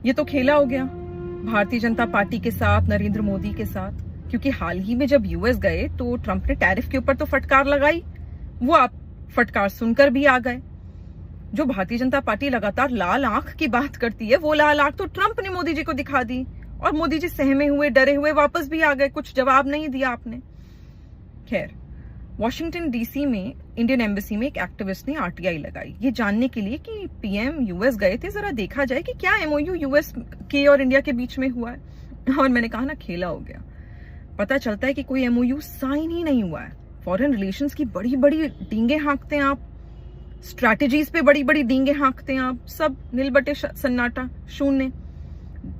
ये तो खेला हो गया भारतीय जनता पार्टी के साथ, नरेंद्र मोदी के साथ, क्योंकि हाल ही में जब यूएस गए तो ट्रंप ने टैरिफ के ऊपर तो फटकार लगाई, वो आप फटकार सुनकर भी आ गए। जो भारतीय जनता पार्टी लगातार लाल आंख की बात करती है, वो लाल आंख तो ट्रंप ने मोदी जी को दिखा दी और मोदी जी सहमे हुए, डरे हुए वापस भी आ गए, कुछ जवाब नहीं दिया आपने। खैर, वॉशिंगटन डीसी में इंडियन एम्बेसी में एक एक्टिविस्ट ने आरटीआई लगाई, ये जानने के लिए कि पीएम यूएस गए थे, जरा देखा जाए कि क्या एमओयू यूएस के और इंडिया के बीच में हुआ है। और मैंने कहा ना, खेला हो गया। पता चलता है कि कोई एमओयू साइन ही नहीं हुआ है। फॉरेन रिलेशंस की बड़ी बड़ी डींगे हाँकते हैं आप, स्ट्रैटेजीज पे बड़ी बड़ी डींगे हाँकते हैं आप, सब नीलबटे सन्नाटा, शून्य।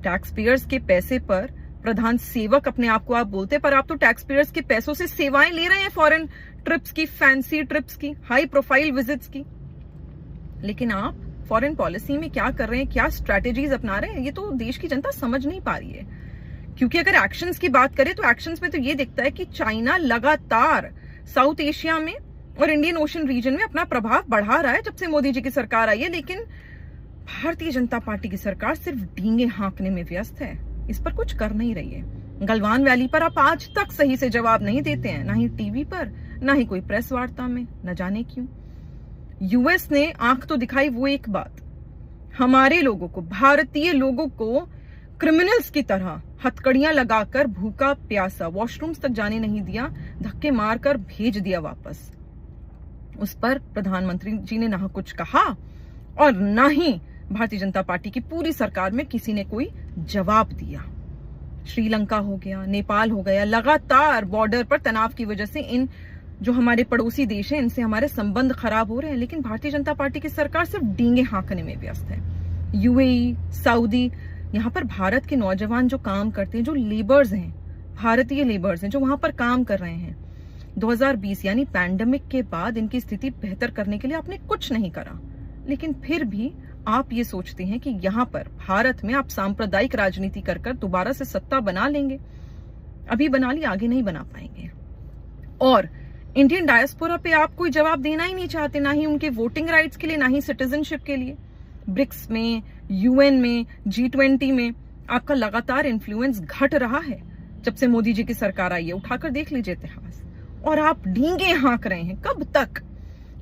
टैक्स पेयर्स के पैसे पर प्रधान सेवक अपने आप को आप बोलते, पर आप तो टैक्स पेयर्स के पैसों से सेवाएं ले रहे हैं, फॉरेन ट्रिप्स की, फैंसी ट्रिप्स की, हाई प्रोफाइल विजिट्स की। लेकिन आप फॉरेन पॉलिसी में क्या कर रहे हैं, क्या स्ट्रैटेजीज अपना रहे हैं, ये तो देश की जनता समझ नहीं पा रही है। क्योंकि अगर एक्शंस की बात करें तो एक्शंस में तो ये दिखता है कि चाइना लगातार साउथ एशिया में और इंडियन ओशन रीजन में अपना प्रभाव बढ़ा रहा है जब से मोदी जी की सरकार आई है। लेकिन भारतीय जनता पार्टी की सरकार सिर्फ डींगे हाँकने में व्यस्त है, इस पर कुछ कर नहीं रही है। गलवान वैली पर आप आज तक सही से जवाब नहीं देते हैं, ना ही टीवी पर, ना ही कोई प्रेस वार्ता में, न जाने क्यों। यूएस ने आंख तो दिखाई, वो एक बात, हमारे लोगों को, भारतीय लोगों को क्रिमिनल्स की तरह हथकड़ियां लगाकर भूखा प्यासा वॉशरूम्स तक जाने नहीं दिया, धक्के मारकर भेज दिया वापस। उस पर प्रधानमंत्री जी ने ना कुछ कहा और ना ही भारतीय जनता पार्टी की पूरी सरकार में किसी ने कोई जवाब दिया। श्रीलंका हो गया, नेपाल हो गया, लगातार बॉर्डर पर तनाव की वजह से इन जो हमारे पड़ोसी देश हैं, इनसे हमारे संबंध खराब हो रहे हैं, लेकिन भारतीय जनता पार्टी की सरकार सिर्फ डींगे हाँकने में व्यस्त है। यूएई, सऊदी, यहाँ पर भारत के नौजवान जो काम करते हैं, जो लेबर्स हैं, भारतीय लेबर्स हैं, जो वहां पर काम कर रहे हैं, 2020 यानी पैंडेमिक के बाद इनकी स्थिति बेहतर करने के लिए आपने कुछ नहीं करा। लेकिन फिर भी आप ये सोचते हैं कि यहाँ पर भारत में आप सांप्रदायिक राजनीति कर कर दोबारा से सत्ता बना लेंगे। अभी बना ली, आगे नहीं बना पाएंगे। और इंडियन डायस्पोरा पे आप कोई जवाब देना ही नहीं चाहते, ना ही उनके वोटिंग राइट्स के लिए, ना ही सिटीजनशिप के लिए। ब्रिक्स में, यूएन में, G20 में आपका लगातार इन्फ्लुएंस घट रहा है जब से मोदी जी की सरकार आई है। उठाकर देख लीजिए इतिहास। और आप डींगे हाँक रहे हैं।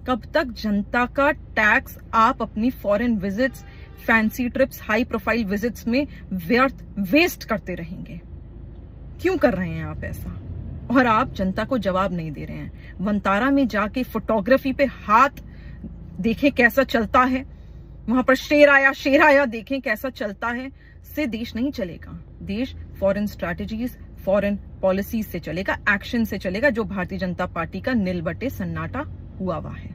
कब तक जनता का टैक्स आप अपनी foreign visits, fancy trips, high profile visits में वेस्ट करते रहेंगे? क्यों कर रहे हैं आप ऐसा? और आप जनता को जवाब नहीं दे रहे हैं। वंतारा में जाके फोटोग्राफी पे हाथ देखें कैसा चलता है, वहां पर शेर आया देखें कैसा चलता है, से देश नहीं चलेगा। देश फॉरेन स्ट्रैटेजीज, फॉरेन पॉलिसीज से चलेगा, एक्शन से चलेगा, जो भारतीय जनता पार्टी का नीलबटे सन्नाटा हुआ है।